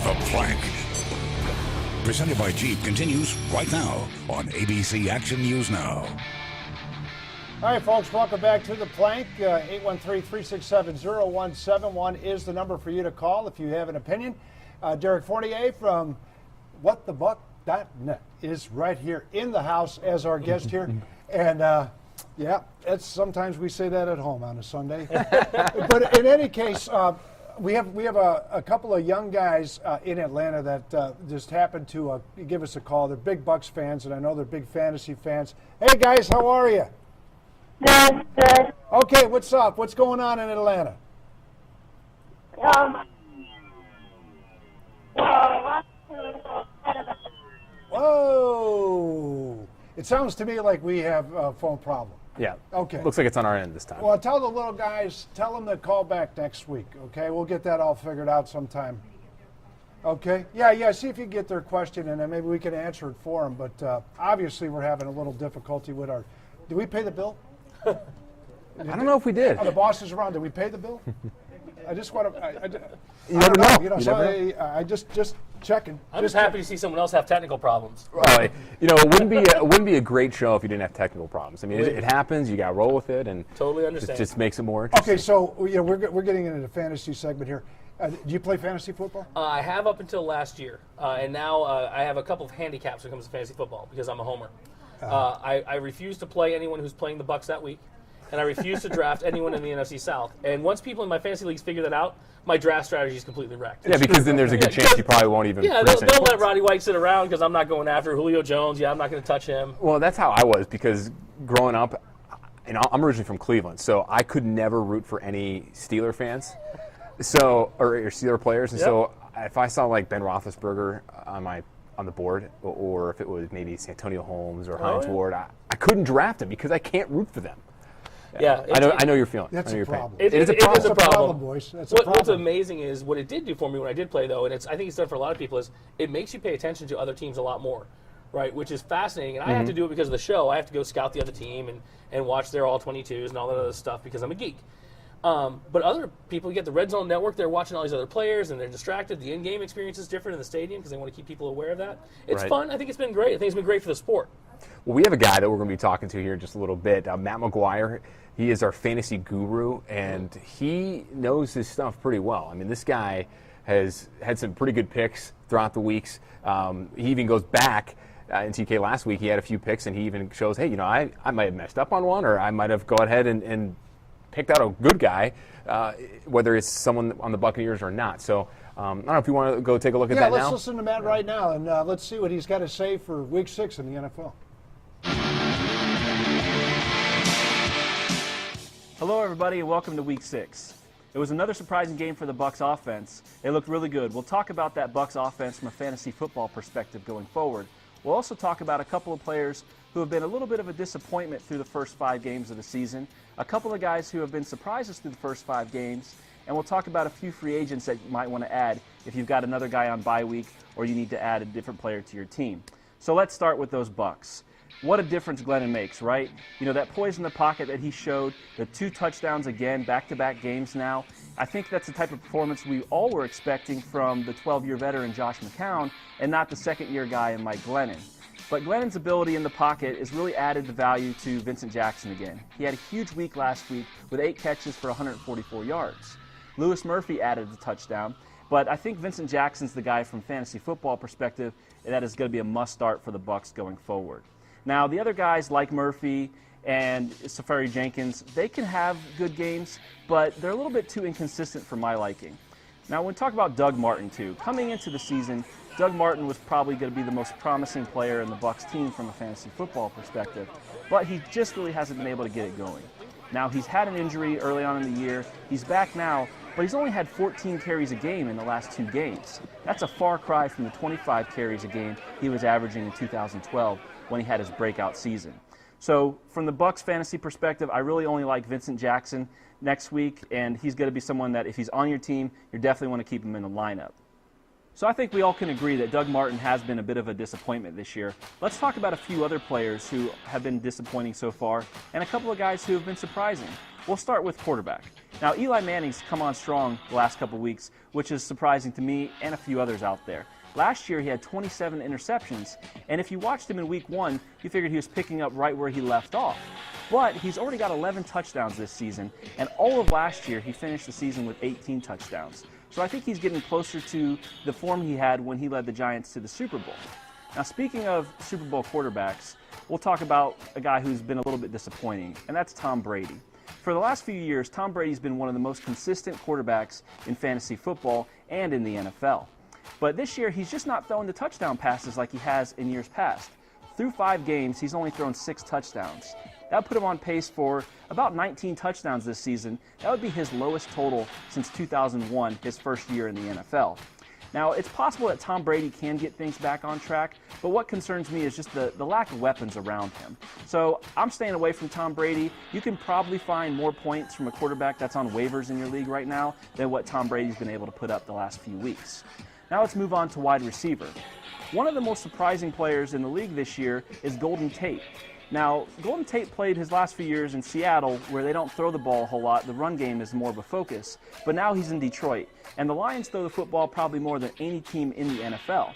The Plank. Presented by Jeep continues right now on ABC Action News Now. All right, folks, welcome back to The Plank. 813-367-0171 is the number for you to call if you have an opinion. Derek Fournier from whatthebuck.net is right here in the house as our guest here. And, yeah, sometimes we say that at home on a Sunday. But in any case, we have a couple of young guys in Atlanta that just happened to give us a call. They're big Bucks fans, and I know they're big fantasy fans. Hey, guys, how are you? Good, good. Okay, what's up? What's going on in Atlanta? Whoa! It sounds to me like we have a phone problem. Yeah. Okay. Looks like it's on our end this time. Well, tell the little guys, tell them to call back next week, okay? We'll get that all figured out sometime. Okay? Yeah, see if you can get their question, and then maybe we can answer it for them. But obviously we're having a little difficulty with our... Did we pay the bill? I don't know if we did. Oh, the boss is around. Did we pay the bill? I just want to... You never know. You know, I just checking. I'm just happy to see someone else have technical problems. It wouldn't be a great show if you didn't have technical problems. I mean, it happens. You got to roll with it, and totally understand. It just makes it more interesting. Okay, so we're getting into the fantasy segment here. Do you play fantasy football? I have up until last year, and now I have a couple of handicaps when it comes to fantasy football because I'm a homer. I refuse to play anyone who's playing the Bucks that week, and I refuse to draft anyone in the NFC South. And once people in my fantasy leagues figure that out, my draft strategy is completely wrecked. Yeah, because then there's a good chance you probably won't even. Yeah, they'll let Roddy White sit around because I'm not going after Julio Jones. Yeah, I'm not going to touch him. Well, that's how I was because growing up, I'm originally from Cleveland, so I could never root for any Steeler fans, or Steeler players, and so if I saw like Ben Roethlisberger on the board, or if it was maybe Santonio Holmes or Hines Ward, I couldn't draft him because I can't root for them. Yeah, I know your feeling. That's a problem. It is a problem, boys. What's amazing is what it did do for me when I did play, though, and I think it's done for a lot of people, is it makes you pay attention to other teams a lot more, right? Which is fascinating, and I have to do it because of the show. I have to go scout the other team and watch their all-22s and all that other stuff because I'm a geek. But other people, you get the Red Zone Network, they're watching all these other players, and they're distracted. The in-game experience is different in the stadium because they want to keep people aware of that. It's fun. I think it's been great. I think it's been great for the sport. Well, we have a guy that we're going to be talking to here in just a little bit, Matt McGuire. He is our fantasy guru, and he knows his stuff pretty well. I mean, this guy has had some pretty good picks throughout the weeks. He even goes back in TK last week. He had a few picks, and he even shows, hey, I might have messed up on one, or I might have gone ahead and picked out a good guy, whether it's someone on the Buccaneers or not. So I don't know if you want to go take a look at that now. Yeah, let's listen to Matt right now, and let's see what he's got to say for Week 6 in the NFL. Hello, everybody, and welcome to Week 6. It was another surprising game for the Bucs offense. It looked really good. We'll talk about that Bucs offense from a fantasy football perspective going forward. We'll also talk about a couple of players who have been a little bit of a disappointment through the first 5 games of the season, a couple of guys who have been surprises through the first 5 games, and we'll talk about a few free agents that you might want to add if you've got another guy on bye week or you need to add a different player to your team. So let's start with those Bucs. What a difference Glennon makes, right? That poise in the pocket that he showed, the 2 touchdowns again, back-to-back games now. I think that's the type of performance we all were expecting from the 12-year veteran Josh McCown and not the second-year guy in Mike Glennon. But Glennon's ability in the pocket has really added the value to Vincent Jackson again. He had a huge week last week with 8 catches for 144 yards. Lewis Murphy added the touchdown, but I think Vincent Jackson's the guy from fantasy football perspective, and that is going to be a must-start for the Bucs going forward. Now, the other guys like Murphy and Safari Jenkins, they can have good games, but they're a little bit too inconsistent for my liking. Now, when we talk about Doug Martin, too, coming into the season, Doug Martin was probably going to be the most promising player in the Bucs team from a fantasy football perspective, but he just really hasn't been able to get it going. Now, he's had an injury early on in the year. He's back now, but he's only had 14 carries a game in the last 2 games. That's a far cry from the 25 carries a game he was averaging in 2012 when he had his breakout season. So from the Bucs fantasy perspective, I really only like Vincent Jackson next week, and he's going to be someone that if he's on your team, you definitely want to keep him in the lineup. So I think we all can agree that Doug Martin has been a bit of a disappointment this year. Let's talk about a few other players who have been disappointing so far and a couple of guys who have been surprising. We'll start with quarterback. Now, Eli Manning's come on strong the last couple weeks, which is surprising to me and a few others out there. Last year, he had 27 interceptions, and if you watched him in week 1, you figured he was picking up right where he left off. But he's already got 11 touchdowns this season, and all of last year, he finished the season with 18 touchdowns. So I think he's getting closer to the form he had when he led the Giants to the Super Bowl. Now, speaking of Super Bowl quarterbacks, we'll talk about a guy who's been a little bit disappointing, and that's Tom Brady. For the last few years, Tom Brady's been one of the most consistent quarterbacks in fantasy football and in the NFL. But this year, he's just not throwing the touchdown passes like he has in years past. Through 5 games, he's only thrown 6 touchdowns. That put him on pace for about 19 touchdowns this season. That would be his lowest total since 2001, his first year in the NFL. Now, it's possible that Tom Brady can get things back on track, but what concerns me is just the lack of weapons around him. So I'm staying away from Tom Brady. You can probably find more points from a quarterback that's on waivers in your league right now than what Tom Brady's been able to put up the last few weeks. Now let's move on to wide receiver. One of the most surprising players in the league this year is Golden Tate. Now, Golden Tate played his last few years in Seattle, where they don't throw the ball a whole lot. The run game is more of a focus. But now he's in Detroit, and the Lions throw the football probably more than any team in the NFL.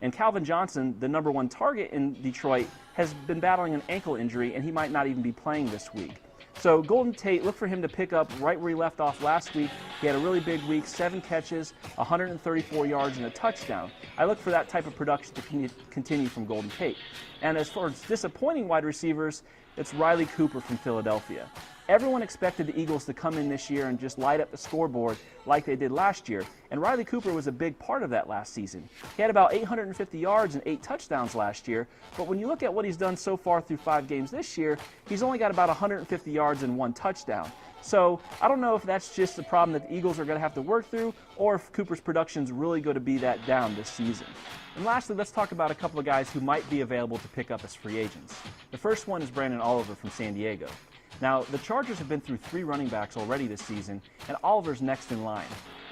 And Calvin Johnson, the number 1 target in Detroit, has been battling an ankle injury, and he might not even be playing this week. So Golden Tate, look for him to pick up right where he left off last week. He had a really big week, 7 catches, 134 yards, and a touchdown. I look for that type of production to continue from Golden Tate. And as far as disappointing wide receivers, it's Riley Cooper from Philadelphia. Everyone expected the Eagles to come in this year and just light up the scoreboard like they did last year, and Riley Cooper was a big part of that last season. He had about 850 yards and 8 touchdowns last year, but when you look at what he's done so far through 5 games this year, he's only got about 150 yards and 1 touchdown. So I don't know if that's just a problem that the Eagles are going to have to work through, or if Cooper's production's really going to be that down this season. And lastly, let's talk about a couple of guys who might be available to pick up as free agents. The first one is Brandon Oliver from San Diego. Now, the Chargers have been through 3 running backs already this season, and Oliver's next in line.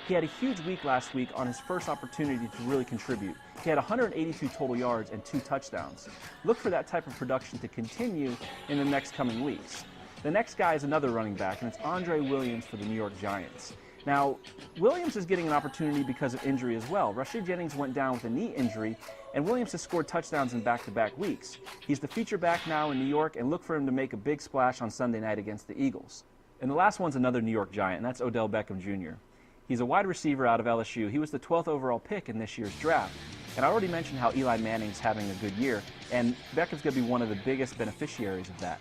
He had a huge week last week on his first opportunity to really contribute. He had 182 total yards and 2 touchdowns. Look for that type of production to continue in the next coming weeks. The next guy is another running back, and it's Andre Williams for the New York Giants. Now, Williams is getting an opportunity because of injury as well. Rashid Jennings went down with a knee injury, and Williams has scored touchdowns in back-to-back weeks. He's the feature back now in New York, and look for him to make a big splash on Sunday night against the Eagles. And the last one's another New York Giant, and that's Odell Beckham Jr. He's a wide receiver out of LSU. He was the 12th overall pick in this year's draft. And I already mentioned how Eli Manning's having a good year, and Beckham's going to be one of the biggest beneficiaries of that.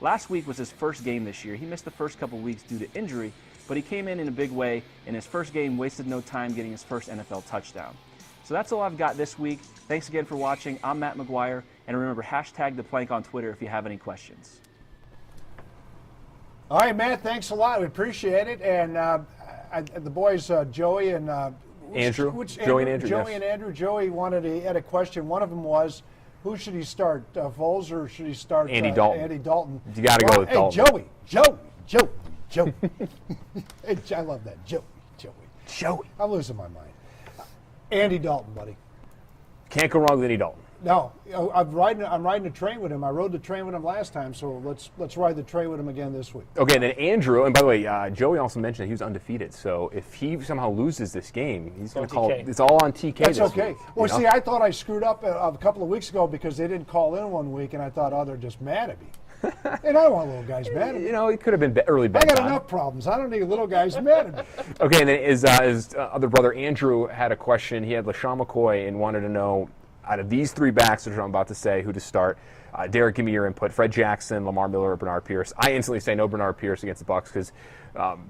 Last week was his first game this year. He missed the first couple weeks due to injury, but he came in a big way. In his first game, wasted no time getting his first NFL touchdown. So that's all I've got this week. Thanks again for watching. I'm Matt McGuire, and remember, #ThePlank on Twitter if you have any questions. All right, Matt, thanks a lot. We appreciate it. And the boys, Joey and Andrew. Joey and Andrew. Joey and Andrew. Joey had a question. One of them was, who should he start, Foles, or should he start Andy Dalton? Andy Dalton. You got to go with Dalton. Joey. Hey, I love that. Joey. I'm losing my mind. Andy Dalton, buddy. Can't go wrong with Andy Dalton. No, I'm riding a train with him. I rode the train with him last time, so let's ride the train with him again this week. Okay, and then Andrew, and by the way, Joey also mentioned that he was undefeated. So if he somehow loses this game, he's going to call. It's all on TK. That's this okay. Week, Well, see, I thought I screwed up a couple of weeks ago because they didn't call in one week, and I thought, oh, they're just mad at me. And I don't want little guys mad at me. You know, it could have been early I bedtime. got enough problems. I don't need little guys mad at me. Okay, and then his other brother Andrew had a question. He had LaShawn McCoy and wanted to know, out of these 3 backs, which I'm about to say, who to start. Derek, give me your input. Fred Jackson, Lamar Miller, or Bernard Pierce. I instantly say no Bernard Pierce against the Bucs because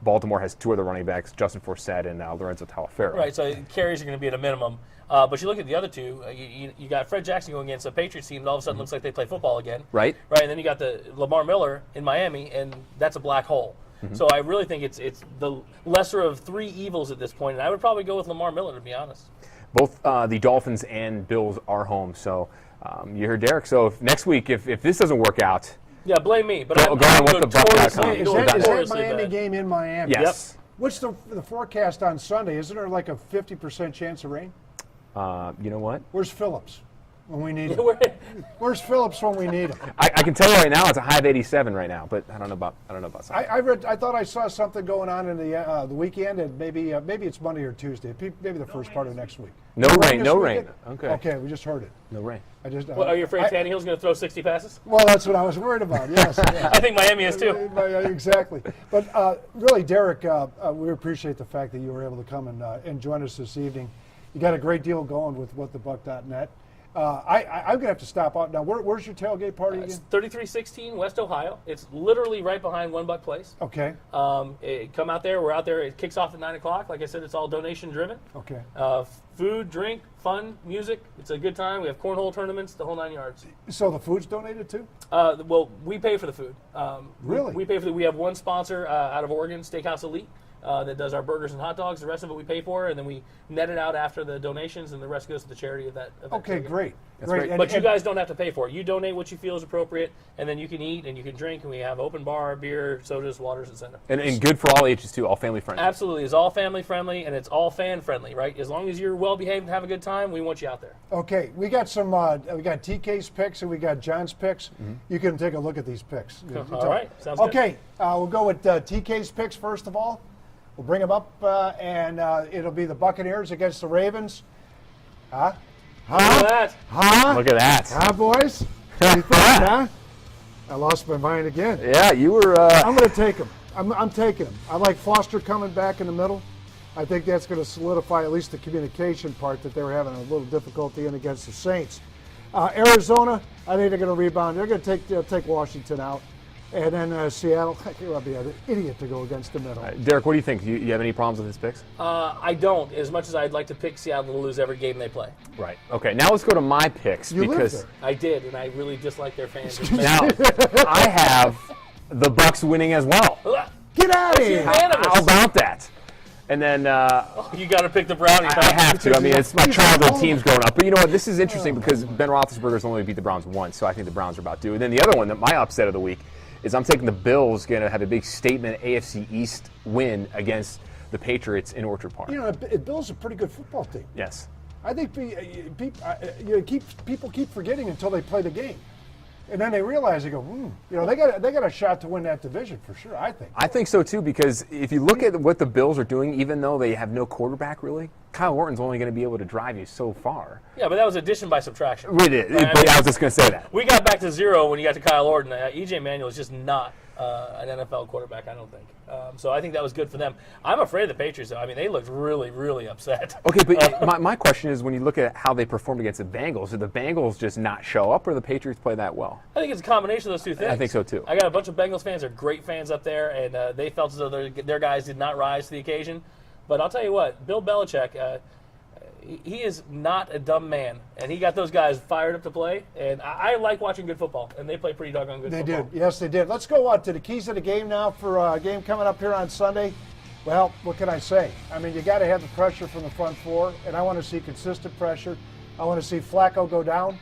Baltimore has 2 other running backs, Justin Forsett and Lorenzo Taliaferro. Right, so carries are going to be at a minimum. But you look at the other 2, you got Fred Jackson going against a Patriots team that all of a sudden looks like they play football again. Right. Right, and then you got the Lamar Miller in Miami, and that's a black hole. So I really think it's the lesser of 3 evils at this point, and I would probably go with Lamar Miller, to be honest. Both the Dolphins and Bills are home, so you heard Derek. So next week, if this doesn't work out, yeah, blame me. But go on with the Bucs. Is that Miami game in Miami? Yes. What's the forecast on Sunday? Isn't there like a 50% chance of rain? You know what? Where's Phillips when we need him? We're- Where's Phillips when we need him? I can tell you right now, it's a high of 87 right now, but I don't know about Sunday. I thought I saw something going on in the weekend, and maybe it's Monday or Tuesday, maybe the first part of next week. No rain, this no weekend? rain. Okay. Okay, we just heard it. No rain. Well, are you afraid Tannehill's going to throw 60 passes? Well, that's what I was worried about. Yes. I think Miami is too. Exactly. But really, Derek, we appreciate the fact that you were able to come and join us this evening. You got a great deal going with whatthebuck.net. I'm going to have to stop out now. Where's your tailgate party It's again? 3316 West Ohio. It's literally right behind One Buck Place. Okay. Come out there. We're out there. It kicks off at 9 o'clock. Like I said, it's all donation driven. Okay. Food, drink, fun, music. It's a good time. We have cornhole tournaments, the whole 9 yards. So the food's donated too? Well, we pay for the food. Really? We pay for we have one sponsor out of Oregon, Steakhouse Elite, that does our burgers and hot dogs. The rest of it we pay for, and then we net it out after the donations, and the rest goes to the charity of that. Okay, tailgate. great. great. But you guys don't have to pay for it. You donate what you feel is appropriate, and then you can eat and you can drink, and we have open bar, beer, sodas, waters, etc. And good for all ages, too, all family friendly. Absolutely. It's all family friendly, and it's all fan friendly, right? As long as you're well behaved and have a good time, we want you out there. Okay, we got some. We got TK's picks and we got John's picks. You can take a look at these picks. All right. Sounds good. Okay, we'll go with TK's picks first of all. We'll bring them up, and it'll be the Buccaneers against the Ravens. Look at that. Look at that. Huh, boys? What do you think, huh? I lost my mind again. Yeah, you were. I'm going to take them. I'm taking them. I like Foster coming back in the middle. I think that's going to solidify at least the communication part that they were having a little difficulty in against the Saints. Arizona, I think they're going to rebound. They're going to take Washington out. And then Seattle, I'll be an idiot to go against the middle. Derek, what do you think? You have any problems with his picks? I don't, as much as I'd like to pick Seattle to lose every game they play. Right. Okay, now let's go to my picks. You live because there. I did, and I really dislike their fans. now I have the Bucks winning as well. Get out of here! Unanimous. How about that? And then You got to pick the Brownies. I have to. I mean, it's my He's childhood home. teams growing up. But you know what? This is interesting because Ben Roethlisberger's only beat the Browns once, so I think the Browns are about due. And then the other one, my upset of the week, is I'm taking the Bills, going to have a big statement AFC East win against the Patriots in Orchard Park. You know, Bill's a pretty good football team. Yes. I think people keep forgetting until they play the game. And then they realize, they go, they got a shot to win that division for sure, I think. I think so too, because if you look at what the Bills are doing, even though they have no quarterback really, Kyle Orton's only going to be able to drive you so far. Yeah, but that was addition by subtraction. It is. But I was just going to say that. We got back to zero when you got to Kyle Orton. E.J. Manuel is just not an NFL quarterback, I don't think. So I think that was good for them. I'm afraid of the Patriots, though. I mean, they looked really, really upset. Okay, but my question is, when you look at how they performed against the Bengals, did the Bengals just not show up, or the Patriots play that well? I think it's a combination of those two things. I think so, too. I got a bunch of Bengals fans. They're great fans up there, and they felt as though their guys did not rise to the occasion. But I'll tell you what, Bill Belichick, he is not a dumb man, and he got those guys fired up to play. And I like watching good football, and they play pretty doggone good They football. did. Yes, they did. Let's go to the keys of the game now for a game coming up here on Sunday. Well, what can I say? I mean, you got to have the pressure from the front four, and I want to see consistent pressure. I want to see Flacco go down.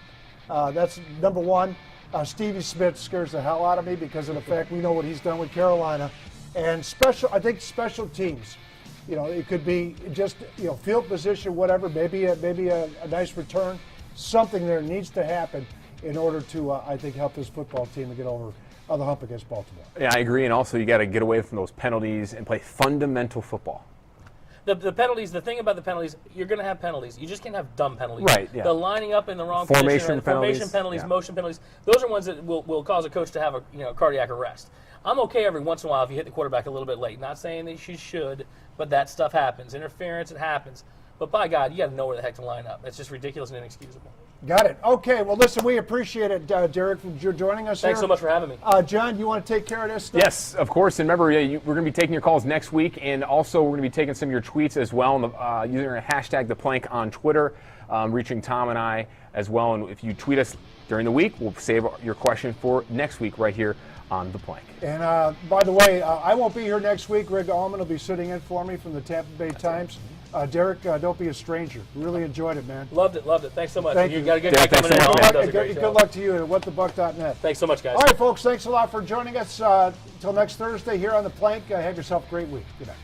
That's number one. Stevie Smith scares the hell out of me because of the fact we know what he's done with Carolina. And I think special teams. You know, it could be just, field position, whatever, maybe a nice return. Something there needs to happen in order to, I think, help this football team to get over the hump against Baltimore. Yeah, I agree. And also, you got to get away from those penalties and play fundamental football. The penalties, the thing about the penalties, you're going to have penalties. You just can't have dumb penalties. Right, yeah. The lining up in the wrong Formation position, penalties, formation penalties, yeah. motion penalties, those are ones that will cause a coach to have a cardiac arrest. I'm okay every once in a while if you hit the quarterback a little bit late. Not saying that you should, but that stuff happens. Interference, it happens. But by God, you got to know where the heck to line up. It's just ridiculous and inexcusable. Got it. Okay, well, listen, we appreciate it, Derek, for joining us Thanks here. so much for having me. John, you want to take care of this stuff? Yes, of course. And remember, we're going to be taking your calls next week, and also we're going to be taking some of your tweets as well, using our hashtag The Plank on Twitter, reaching Tom and I as well. And if you tweet us during the week, we'll save your question for next week right here on The Plank. And by the way, I won't be here next week. Rick Allman will be sitting in for me from the Tampa Bay Times. Derek, don't be a stranger. Really enjoyed it, man. Loved it. Thanks so much. Thank you you. got a good Derek, guy coming thanks so in. much, Always man. does a great Good job. luck to you at whatthebuck.net. Thanks so much, guys. All right, folks, thanks a lot for joining us. Until next Thursday here on The Plank, have yourself a great week. Good night.